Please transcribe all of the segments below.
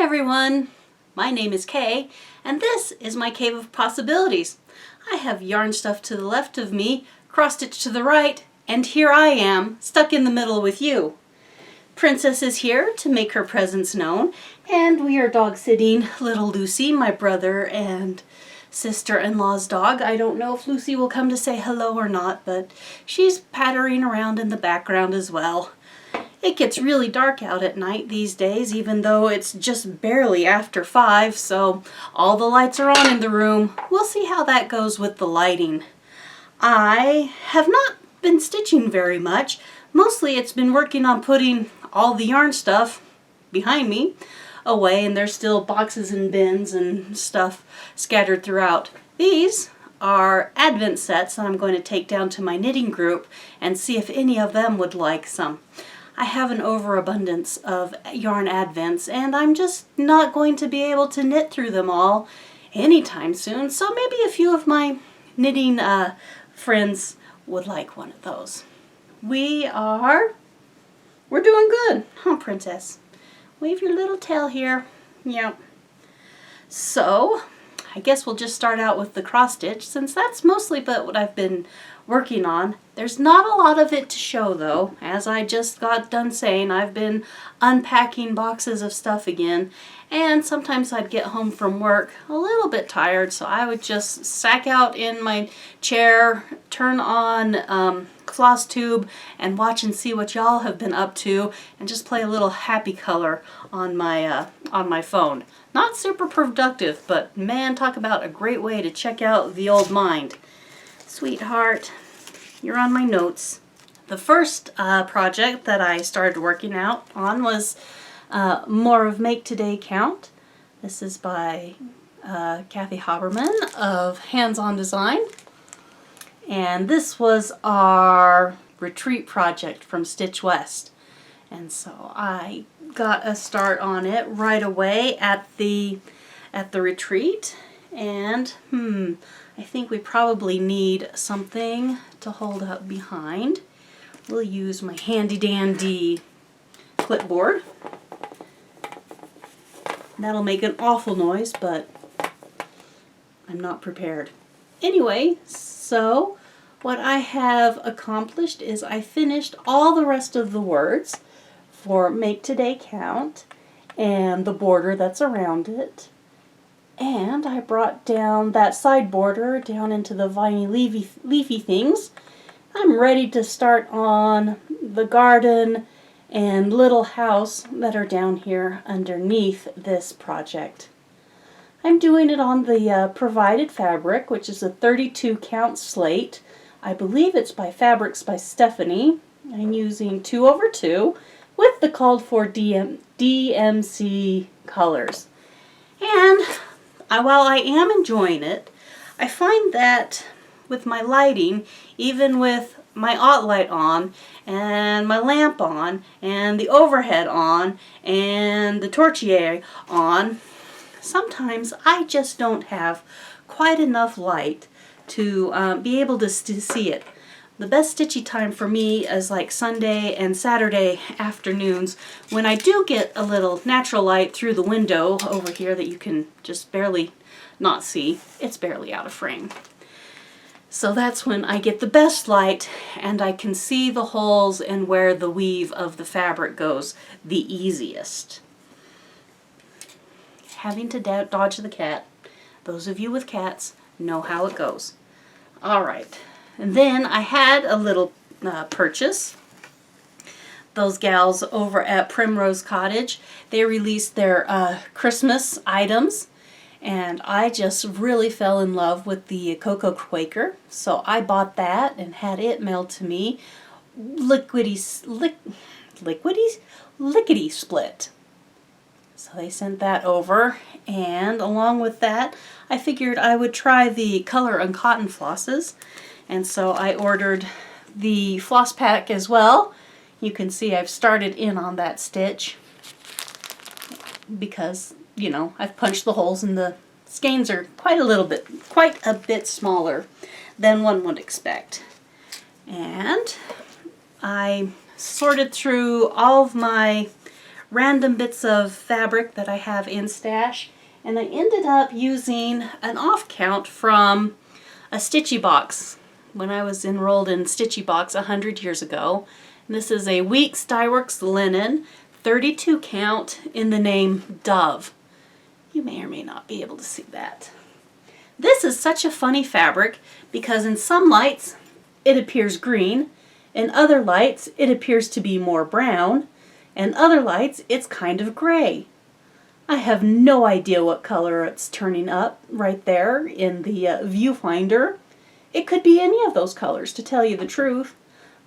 Hi everyone, my name is Kay, and this is my Cave of Possibilities. I have yarn stuff to the left of me, cross stitch to the right, and here I am, stuck in the middle with you. Princess is here to make her presence known, and we are dog sitting little Lucy, my brother and sister-in-law's dog. I don't know if Lucy will come to say hello or not, but she's pattering around in the background as well. It gets really dark out at night these days, even though it's just barely after 5, so all the lights are on in the room. We'll see how that goes with the lighting. I have not been stitching very much. Mostly it's been working on putting all the yarn stuff behind me away, and there's still boxes and bins and stuff scattered throughout. These are advent sets that I'm going to take down to my knitting group and see if any of them would like some. I have an overabundance of yarn advents, and I'm just not going to be able to knit through them all anytime soon, so maybe a few of my knitting friends would like one of those. We're doing good, huh, Princess? Wave your little tail here. Yep. So, I guess we'll just start out with the cross stitch, since that's mostly what I've been working on. There's not a lot of it to show though. As I just got done saying, I've been unpacking boxes of stuff again, and sometimes I'd get home from work a little bit tired, so I would just sack out in my chair, turn on Flosstube, and watch and see what y'all have been up to, and just play a little happy color on my phone. Not super productive, but man, talk about a great way to check out the old mind. Sweetheart, you're on my notes. The first project that I started working out on was more of Make Today Count. This is by Kathy Haberman of Hands On Design. And this was our retreat project from Stitch West. And so I got a start on it right away at the retreat. And I think we probably need something to hold up behind. We'll use my handy dandy clipboard. That'll make an awful noise, but I'm not prepared. Anyway, so what I have accomplished is I finished all the rest of the words for Make Today Count and the border that's around it. And I brought down that side border down into the viney leafy things. I'm ready to start on the garden and little house that are down here underneath this project. I'm doing it on the provided fabric, which is a 32 count slate. I believe it's by Fabrics by Stephanie. I'm using 2/2 with the called for DMC colors. And while I am enjoying it, I find that with my lighting, even with my aught light on, and my lamp on, and the overhead on, and the torchier on, sometimes I just don't have quite enough light to be able to see it. The best stitchy time for me is like Sunday and Saturday afternoons, when I do get a little natural light through the window over here that you can just barely not see. It's barely out of frame. So that's when I get the best light and I can see the holes and where the weave of the fabric goes the easiest. Having to dodge the cat. Those of you with cats know how it goes. All right. And then I had a little purchase. Those gals over at Primrose Cottage, they released their Christmas items, and I just really fell in love with the Cocoa Quaker. So I bought that and had it mailed to me. Lickety split. So they sent that over, and along with that, I figured I would try the Color and Cotton flosses. And so I ordered the floss pack as well. You can see I've started in on that stitch because, you know, I've punched the holes and the skeins are quite a bit smaller than one would expect. And I sorted through all of my random bits of fabric that I have in stash, and I ended up using an off count from a Stitchy box when I was enrolled in Stitchy box 100 years ago. And this is a Weeks Dyeworks linen 32 count in the name Dove. You may or may not be able to see that. This is such a funny fabric because in some lights it appears green, in other lights it appears to be more brown, and other lights it's kind of gray. I have no idea what color it's turning up right there in the viewfinder. It could be any of those colors, to tell you the truth,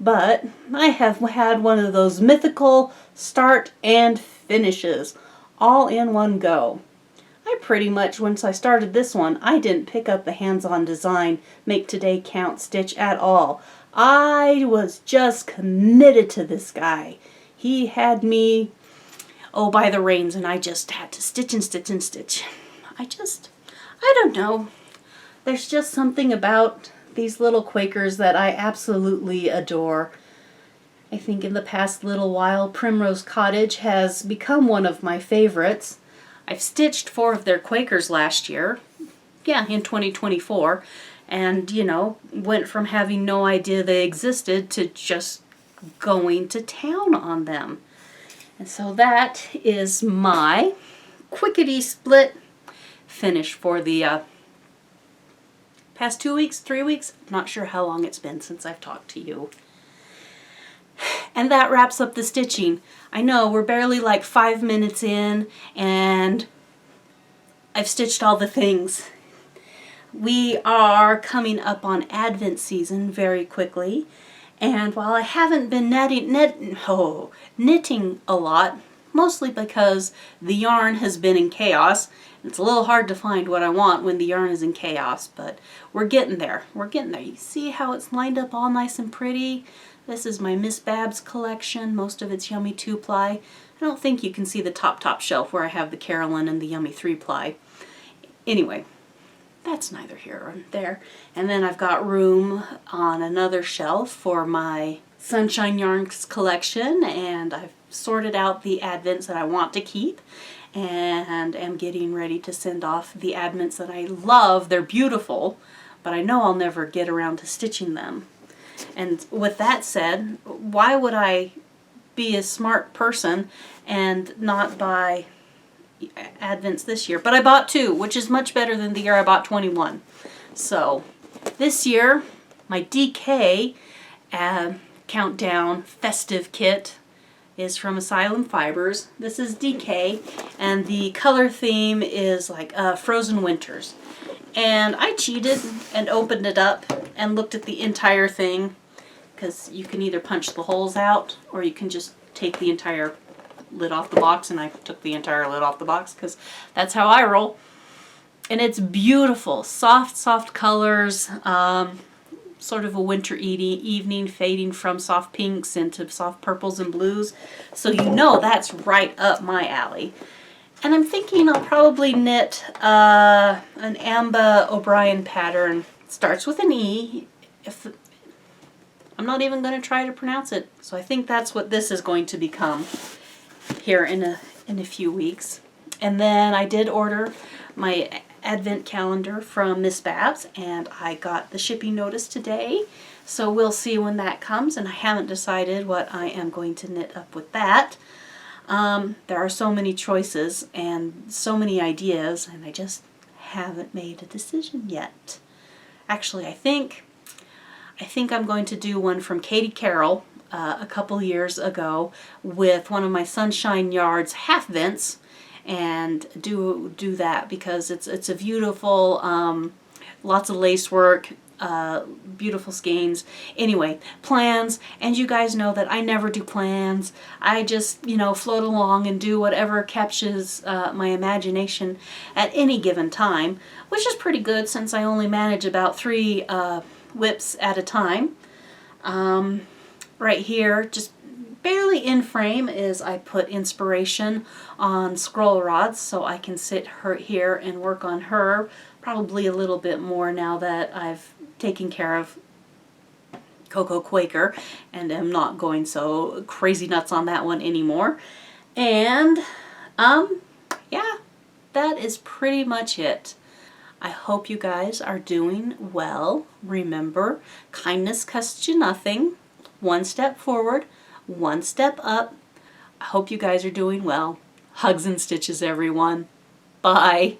but I have had one of those mythical start and finishes all in one go. I pretty much, once I started this one, I didn't pick up the hands-on design, make today count stitch at all. I was just committed to this guy. He had me, oh, by the reins, and I just had to stitch and stitch and stitch. I don't know. There's just something about these little Quakers that I absolutely adore. I think in the past little while, Primrose Cottage has become one of my favorites. I've stitched 4 of their Quakers last year, in 2024, and, went from having no idea they existed to just going to town on them. And so that is my quickety split finish for the past 2 weeks, 3 weeks. I'm not sure how long it's been since I've talked to you. And that wraps up the stitching. I know we're barely like 5 minutes in and I've stitched all the things. We are coming up on Advent season very quickly, and while I haven't been knitting a lot, mostly because the yarn has been in chaos. It's a little hard to find what I want when the yarn is in chaos, but we're getting there. We're getting there. You see how it's lined up all nice and pretty? This is my Miss Babs collection. Most of it's Yummy 2-ply. I don't think you can see the top shelf where I have the Carolyn and the Yummy 3-ply. Anyway, that's neither here nor there. And then I've got room on another shelf for my Sunshine Yarns collection, and I've sorted out the Advents that I want to keep and am getting ready to send off the Advents that I love. They're beautiful, but I know I'll never get around to stitching them. And with that said, why would I be a smart person and not buy Advents this year? But I bought 2, which is much better than the year I bought 21. So this year, my DK Countdown Festive Kit is from Asylum Fibers. This is DK, and the color theme is like Frozen Winters. And I cheated and opened it up and looked at the entire thing, because you can either punch the holes out or you can just take the entire lid off the box, and I took the entire lid off the box because that's how I roll. And it's beautiful, soft colors, sort of a winter evening, fading from soft pinks into soft purples and blues. So that's right up my alley. And I'm thinking I'll probably knit an Amba O'Brien pattern. It starts with an E. I'm not even going to try to pronounce it. So I think that's what this is going to become here in a few weeks. And then I did order my Advent calendar from Miss Babs, and I got the shipping notice today. So we'll see when that comes, and I haven't decided what I am going to knit up with that. There are so many choices and so many ideas, and I just haven't made a decision yet. Actually, I think I'm going to do one from Katie Carroll a couple years ago with one of my Sunshine Yards half vents, and do that because it's a beautiful, lots of lace work, beautiful skeins. Anyway, plans, and you guys know that I never do plans. I just, float along and do whatever catches my imagination at any given time, which is pretty good since I only manage about 3 whips at a time. Right here, just barely in frame, is I put inspiration on scroll rods so I can sit here and work on her probably a little bit more now that I've taken care of Coco Quaker and am not going so crazy nuts on that one anymore. And, yeah, that is pretty much it. I hope you guys are doing well. Remember, kindness costs you nothing. One step forward, one step up. I hope you guys are doing well. Hugs and stitches, everyone. Bye.